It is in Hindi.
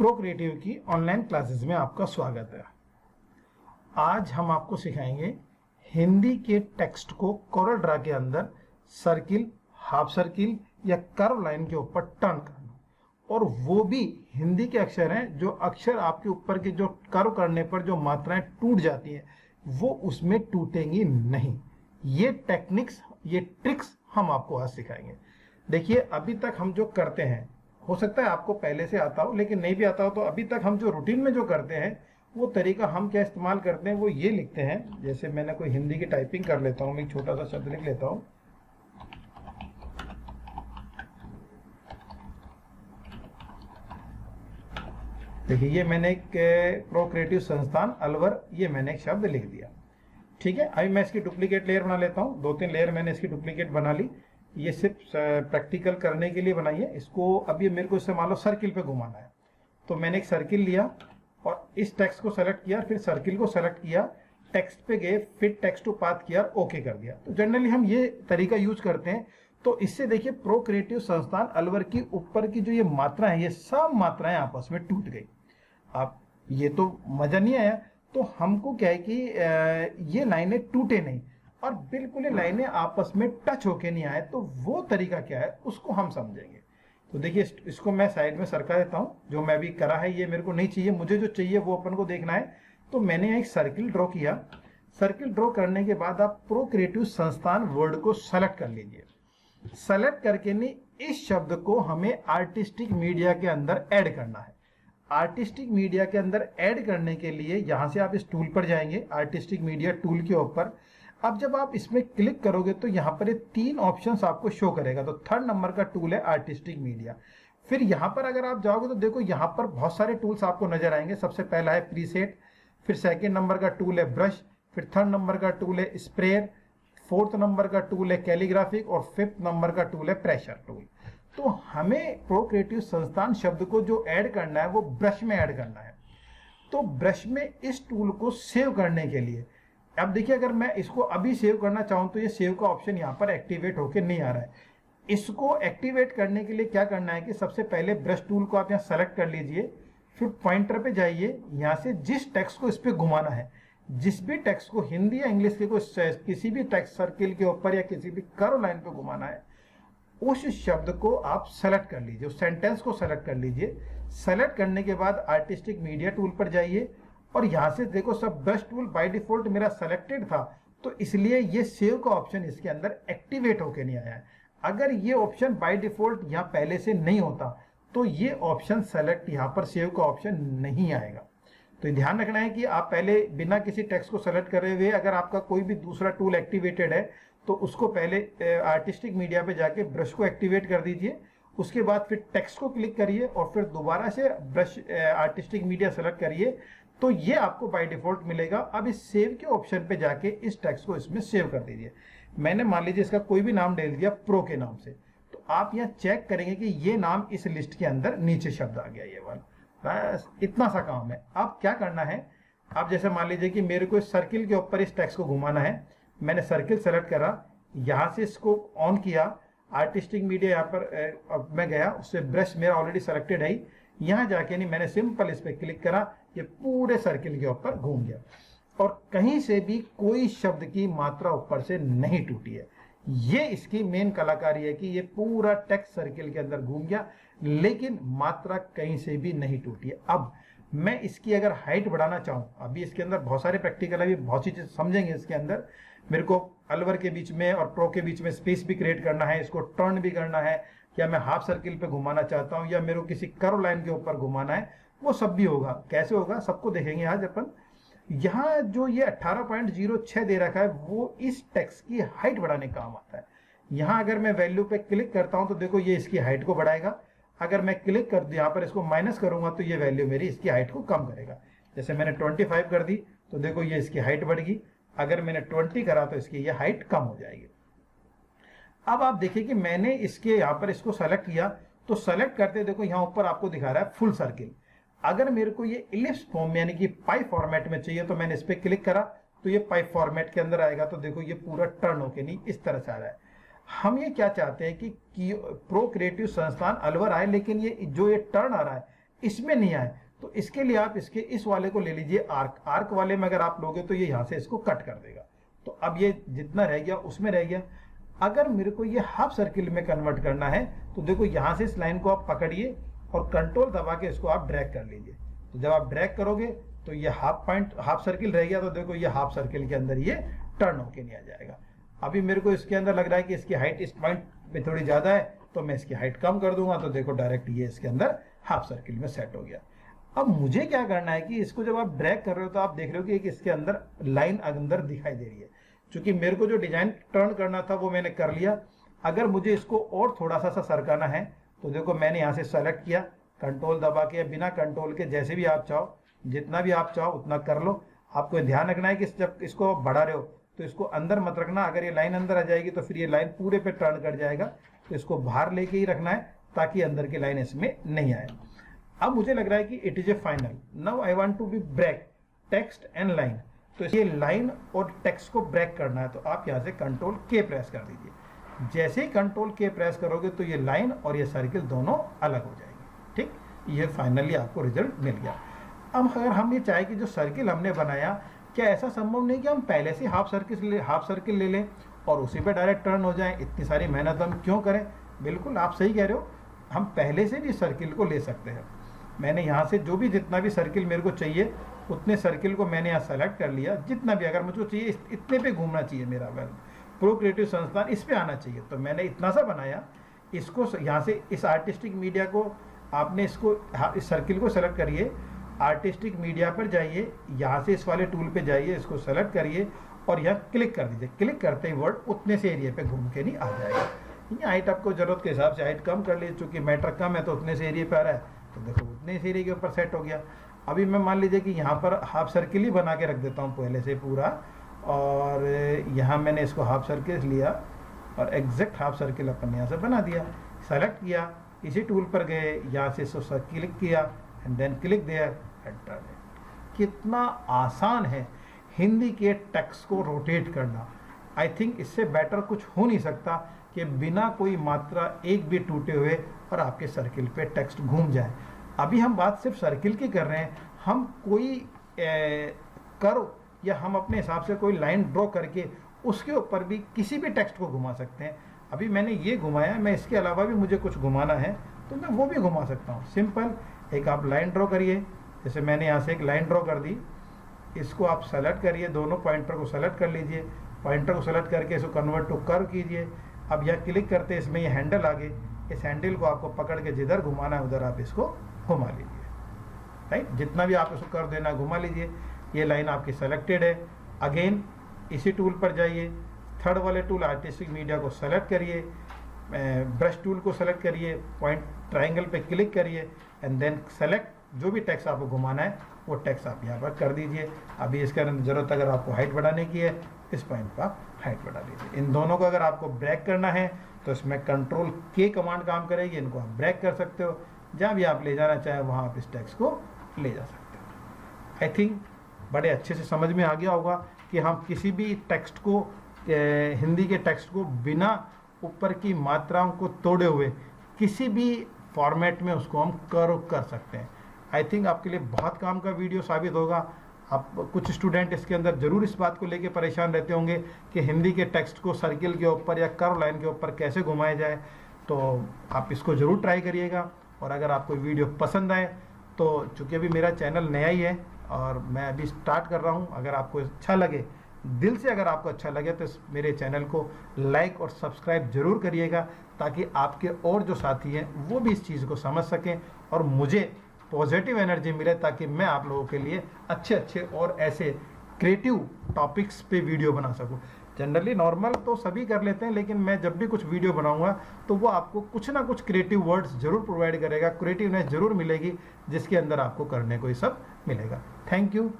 प्रो क्रिएटिव की ऑनलाइन क्लासेस में आपका स्वागत है। आज हम आपको सिखाएंगे हिंदी के टेक्स्ट को कोरल ड्रा के अंदर सर्किल, हाफ सर्किल या कर्व लाइन के ऊपर टर्न करना, और वो भी हिंदी के अक्षर हैं जो अक्षर आपके ऊपर के जो कर्व करने पर जो मात्राएं टूट जाती हैं वो उसमें टूटेंगी नहीं। ये टेक्निक्स, ये ट्रिक्स हम आपको आज सिखाएंगे। देखिए, अभी तक हम जो करते हैं, हो सकता है आपको पहले से आता हो, लेकिन नहीं भी आता हो तो अभी तक हम जो रूटीन में जो करते हैं वो तरीका हम क्या इस्तेमाल करते हैं, वो ये लिखते हैं। जैसे मैंने कोई हिंदी की टाइपिंग कर लेता हूँ, मैं एक छोटा सा शब्द लिख लेता हूँ। देखिए, ये मैंने एक प्रो क्रिएटिव संस्थान अलवर, ये मैंने एक शब्द लिख दिया। ठीक है, अभी मैं इसकी डुप्लीकेट लेयर बना लेता हूँ। 2-3 लेयर मैंने इसकी डुप्लीकेट बना ली। ये सिर्फ प्रैक्टिकल करने के लिए बनाई है। इसको अब ये मेरे को इससे मान लो सर्किल पे घुमाना है, तो मैंने एक सर्किल लिया और इस टेक्स्ट को सेलेक्ट किया, फिर सर्किल को सेलेक्ट किया, टेक्स्ट पे गए, फिर टेक्स्ट टू पाथ किया, ओके कर दिया। तो जनरली हम ये तरीका यूज करते हैं। तो इससे देखिए, प्रो क्रिएटिव संस्थान अलवर की ऊपर की जो ये मात्रा है, ये सब मात्राएं आपस में टूट गई। अब ये तो मजा नहीं आया, तो हमको क्या है कि ये लाइनें टूटे नहीं और बिल्कुल ये लाइनें आपस में टच होके नहीं आए, तो वो तरीका क्या है उसको हम समझेंगे। तो देखिए, इसको मैं साइड में सरका देता हूँ। जो मैं अभी करा है ये मेरे को नहीं चाहिए, मुझे जो चाहिए वो अपन को देखना है। तो मैंने एक सर्किल ड्रॉ किया। सर्किल ड्रॉ करने के बाद आप प्रो क्रिएटिव संस्थान वर्ड को सेलेक्ट कर लीजिए। सेलेक्ट करके नहीं, इस शब्द को हमें आर्टिस्टिक मीडिया के अंदर ऐड करना है। आर्टिस्टिक मीडिया के अंदर ऐड करने के लिए यहां से आप इस टूल पर जाएंगे, आर्टिस्टिक मीडिया टूल के ऊपर। अब जब आप इसमें क्लिक करोगे तो यहाँ पर ये 3 ऑप्शंस आपको शो करेगा। तो 3rd नंबर का टूल है आर्टिस्टिक मीडिया। फिर यहाँ पर अगर आप जाओगे तो देखो, यहाँ पर बहुत सारे टूल्स आपको नजर आएंगे। सबसे पहला है प्रीसेट, फिर 2nd नंबर का टूल है ब्रश, फिर 3rd नंबर का टूल है स्प्रेयर, 4th नंबर का टूल है कैलीग्राफिक और 5th नंबर का टूल है प्रेशर टूल। तो हमें प्रो क्रिएटिव संस्थान शब्द को जो ऐड करना है वो ब्रश में ऐड करना है। तो ब्रश में इस टूल को सेव करने के लिए, अब देखिए, अगर मैं इसको अभी सेव करना चाहूं तो ये सेव का ऑप्शन यहाँ पर एक्टिवेट होके नहीं आ रहा है। इसको एक्टिवेट करने के लिए क्या करना है कि सबसे पहले ब्रश टूल को आप यहाँ सेलेक्ट कर लीजिए, फिर पॉइंटर पे जाइए, यहाँ से जिस टेक्स्ट को इस पे घुमाना है, जिस भी टेक्स्ट को हिंदी या इंग्लिश के किसी भी टेक्स्ट सर्किल के ऊपर या किसी भी कर्व लाइन पे घुमाना है, उस शब्द को आप सेलेक्ट कर लीजिए, उस सेंटेंस को सेलेक्ट कर लीजिए। सेलेक्ट करने के बाद आर्टिस्टिक मीडिया टूल पर जाइए और यहां से देखो, सब ब्रश टूल बाय डिफॉल्ट मेरा सेलेक्टेड था, तो इसलिए ये सेव का ऑप्शन इसके अंदर एक्टिवेट होके नहीं आया है। अगर ये ऑप्शन बाय डिफॉल्ट यहाँ पहले से नहीं होता तो ये ऑप्शन सेलेक्ट, यहाँ पर सेव का ऑप्शन नहीं आएगा। तो ध्यान रखना है कि आप पहले बिना किसी टेक्स्ट को सेलेक्ट करे हुए, अगर आपका कोई भी दूसरा टूल एक्टिवेटेड है तो उसको पहले आर्टिस्टिक मीडिया पे जाके ब्रश को एक्टिवेट कर दीजिए। उसके बाद फिर टेक्स्ट को क्लिक करिए और फिर दोबारा से ब्रश आर्टिस्टिक मीडिया सेलेक्ट करिए, तो ये आपको बाय डिफॉल्ट मिलेगा। अब इस सेव के ऑप्शन पे जाके इस टेक्स्ट को इसमें सेव कर दीजिए। मैंने मान लीजिए इसका कोई भी नाम डाल दिया प्रो के नाम से, तो आप यहाँ चेक करेंगे कि ये नाम इस लिस्ट के अंदर नीचे शब्द आ गया, ये वाला। बस इतना सा काम है। अब क्या करना है, अब जैसे मान लीजिए कि मेरे को इस सर्किल के ऊपर इस टेक्स्ट को घुमाना है। मैंने सर्किल सेलेक्ट करा, यहाँ से इसको ऑन किया, आर्टिस्टिक मीडिया यहाँ पर अब मैं गया, उससे ब्रश मेरा ऑलरेडी सेलेक्टेड है। यहाँ जाके नहीं, मैंने सिंपल इस पर क्लिक करा, ये पूरे सर्किल के ऊपर घूम गया और कहीं से भी कोई शब्द की मात्रा ऊपर से नहीं टूटी है। ये इसकी मेन कलाकारी है कि ये पूरा टेक्स्ट सर्किल के अंदर घूम गया, लेकिन मात्रा कहीं से भी नहीं टूटी है। अब मैं इसकी अगर हाइट बढ़ाना चाहूँ, अभी इसके अंदर बहुत सारे प्रैक्टिकल, अभी बहुत सी चीज समझेंगे इसके अंदर। मेरे को अलवर के बीच में और प्रो के बीच में स्पेस भी क्रिएट करना है, इसको टर्न भी करना है, या मैं हाफ सर्किल पे घुमाना चाहता हूँ या मेरे को किसी कर्व लाइन के ऊपर घुमाना है, वो सब भी होगा। कैसे होगा सबको देखेंगे आज अपन। यहाँ जो ये 18.06 दे रखा है वो इस टेक्स्ट की हाइट बढ़ाने का काम आता है। यहाँ अगर मैं वैल्यू पे क्लिक करता हूँ तो देखो ये इसकी हाइट को बढ़ाएगा। अगर मैं क्लिक कर दूं यहाँ पर, इसको माइनस करूंगा तो ये वैल्यू मेरी इसकी हाइट को कम करेगा। जैसे मैंने 25 कर दी तो देखो ये इसकी हाइट बढ़ गई। अगर मैंने 20 करा तो इसकी ये हाइट कम हो जाएगी। अब आप देखिए कि मैंने इसके यहाँ पर इसको सेलेक्ट किया, तो सेलेक्ट करते देखो यहाँ ऊपर आपको दिखा रहा है फुल सर्किल। अगर मेरे को ये इलिप्स फॉर्म यानी कि पाई फॉर्मेट में चाहिए तो मैंने इस पर क्लिक करा तो ये पाई फॉर्मेट के अंदर आएगा। तो देखो ये पूरा टर्न होके नहीं इस तरह से आ रहा है। हम ये क्या चाहते हैं कि प्रो क्रिएटिव संस्थान अलवर आए, लेकिन ये जो ये टर्न आ रहा है इसमें नहीं आए, तो इसके लिए आप इसके इस वाले को ले लीजिए आर्क। आर्क वाले में अगर आप लोगे तो ये यहाँ से इसको कट कर देगा। तो अब ये जितना रह गया उसमें रह गया। अगर मेरे को ये हाफ सर्किल में कन्वर्ट करना है तो देखो यहाँ से इस लाइन को आप पकड़िए और कंट्रोल दबा के इसको आप ड्रैग कर लीजिए। तो जब आप ड्रैग करोगे तो ये हाफ सर्किल रह गया, तो देखो ये हाफ सर्किल के अंदर ये टर्न होके नहीं आ जाएगा। अभी मेरे को इसके अंदर लग रहा है कि इसकी हाइट इस पॉइंट पे थोड़ी ज्यादा है, तो मैं इसकी हाइट कम कर दूंगा, तो देखो डायरेक्ट ये इसके अंदर हाफ सर्किल में सेट हो गया। अब मुझे क्या करना है कि इसको जब आप ड्रैग कर रहे हो तो आप देख रहे हो कि इसके अंदर लाइन अंदर दिखाई दे रही है। क्योंकि मेरे को जो डिजाइन टर्न करना था वो मैंने कर लिया। अगर मुझे इसको और थोड़ा सा सरकाना है तो देखो मैंने यहाँ से सेलेक्ट किया, कंट्रोल दबा के, बिना कंट्रोल के जैसे भी आप चाहो, जितना भी आप चाहो उतना कर लो। आपको ध्यान रखना है कि जब इसको बढ़ा रहे हो तो इसको अंदर मत रखना। अगर ये लाइन अंदर आ जाएगी तो फिर ये लाइन पूरे पे टर्न कर जाएगा, तो इसको बाहर लेके ही रखना है ताकि अंदर की लाइन इसमें नहीं आए। अब मुझे लग रहा है कि it is a final. Now I want to be break text and line. तो ये लाइन और टेक्स्ट को ब्रेक करना है, तो आप यहाँ से कंट्रोल के प्रेस कर दीजिए। जैसे ही कंट्रोल के प्रेस करोगे तो ये लाइन और ये सर्किल दोनों अलग हो जाएगी। ठीक, ये फाइनली आपको रिजल्ट मिल गया। अब अगर हम ये चाहे कि जो सर्किल हमने बनाया, क्या ऐसा संभव नहीं कि हम पहले से हाफ सर्किल ले लें और उसी पे डायरेक्ट टर्न हो जाए? इतनी सारी मेहनत हम क्यों करें? बिल्कुल आप सही कह रहे हो, हम पहले से भी सर्किल को ले सकते हैं। मैंने यहाँ से जो भी जितना भी सर्किल मेरे को चाहिए उतने सर्किल को मैंने यहाँ सेलेक्ट कर लिया। जितना भी अगर मुझको चाहिए इतने पे घूमना चाहिए मेरा प्रो क्रिएटिव संस्थान, इस पे आना चाहिए, तो मैंने इतना सा बनाया। इसको यहाँ से इस आर्टिस्टिक मीडिया को आपने इसको इस सर्किल को सेलेक्ट करिए, आर्टिस्टिक मीडिया पर जाइए, यहाँ से इस वाले टूल पे जाइए, इसको सेलेक्ट करिए और यहाँ क्लिक कर दीजिए। क्लिक करते ही वर्ड उतने से एरिया पे घूम के नहीं आ जाएगा। हाइट आपको जरूरत के हिसाब से हाइट कम कर लीजिए, चूंकि मैटर कम है तो उतने से एरिया पे आ रहा है, तो देखो उतने से एरिया के ऊपर सेट हो गया। अभी मैं मान लीजिए कि यहाँ पर हाफ सर्किल ही बना के रख देता हूँ पहले से पूरा, और यहाँ मैंने इसको हाफ सर्किल लिया और एग्जैक्ट हाफ सर्किल अपन यहाँ से बना दिया। सेलेक्ट किया, इसी टूल पर गए, यहाँ से इसको क्लिक किया and then click there and turn it. कितना आसान है हिंदी के टेक्स्ट को रोटेट करना। आई थिंक इससे बेटर कुछ हो नहीं सकता कि बिना कोई मात्रा एक भी टूटे हुए और आपके सर्किल पे टेक्स्ट घूम जाए। अभी हम बात सिर्फ सर्किल की कर रहे हैं, हम कोई कर्व या हम अपने हिसाब से कोई लाइन ड्रॉ करके उसके ऊपर भी किसी भी टेक्स्ट को घुमा सकते हैं। अभी मैंने ये घुमाया, मैं इसके अलावा भी मुझे कुछ घुमाना है तो मैं वो भी घुमा सकता हूँ। सिंपल एक आप लाइन ड्रॉ करिए, जैसे मैंने यहाँ से एक लाइन ड्रॉ कर दी, इसको आप सेलेक्ट करिए, दोनों पॉइंटर को सेलेक्ट कर लीजिए, पॉइंटर को सेलेक्ट करके इसको कन्वर्ट टू कर्व कीजिए। अब यहाँ क्लिक करते इसमें ये हैंडल आगे, इस हैंडल को आपको पकड़ के जिधर घुमाना है उधर आप इसको घुमा लीजिए। राइट, जितना भी आप इसको कर देना घुमा लीजिए। ये लाइन आपकी सेलेक्टेड है। अगेन इसी टूल पर जाइए, थर्ड वाले टूल आर्टिस्टिक मीडिया को सेलेक्ट करिए, ब्रश टूल को सेलेक्ट करिए, पॉइंट ट्राइंगल पे क्लिक करिए एंड देन सेलेक्ट जो भी टेक्स्ट आपको घुमाना है वो टेक्स्ट आप यहाँ पर कर दीजिए। अभी इसके अंदर जरूरत अगर आपको हाइट बढ़ाने की है, इस पॉइंट पर आप हाइट बढ़ा दीजिए। इन दोनों को अगर आपको ब्रेक करना है तो इसमें कंट्रोल के कमांड काम करेगी, इनको आप ब्रेक कर सकते हो। जहाँ भी आप ले जाना चाहें वहाँ आप इस टेक्स्ट को ले जा सकते हो। आई थिंक बड़े अच्छे से समझ में आ गया होगा कि हम किसी भी टेक्स्ट को, हिंदी के टेक्स्ट को बिना ऊपर की मात्राओं को तोड़े हुए किसी भी फॉर्मेट में उसको हम कर सकते हैं। आई थिंक आपके लिए बहुत काम का वीडियो साबित होगा। आप कुछ स्टूडेंट इसके अंदर जरूर इस बात को लेके परेशान रहते होंगे कि हिंदी के टेक्स्ट को सर्किल के ऊपर या कर्व लाइन के ऊपर कैसे घुमाया जाए, तो आप इसको ज़रूर ट्राई करिएगा। और अगर आपको वीडियो पसंद आए तो, चूँकि अभी मेरा चैनल नया ही है और मैं अभी स्टार्ट कर रहा हूँ, अगर आपको अच्छा लगे, दिल से अगर आपको अच्छा लगे तो मेरे चैनल को लाइक और सब्सक्राइब जरूर करिएगा, ताकि आपके और जो साथी हैं वो भी इस चीज़ को समझ सकें और मुझे पॉजिटिव एनर्जी मिले, ताकि मैं आप लोगों के लिए अच्छे अच्छे और ऐसे क्रिएटिव टॉपिक्स पे वीडियो बना सकूं। जनरली नॉर्मल तो सभी कर लेते हैं, लेकिन मैं जब भी कुछ वीडियो बनाऊंगा तो वो आपको कुछ ना कुछ क्रिएटिव वर्ड्स जरूर प्रोवाइड करेगा, क्रिएटिवनेस जरूर मिलेगी, जिसके अंदर आपको करने को ये सब मिलेगा। Thank you.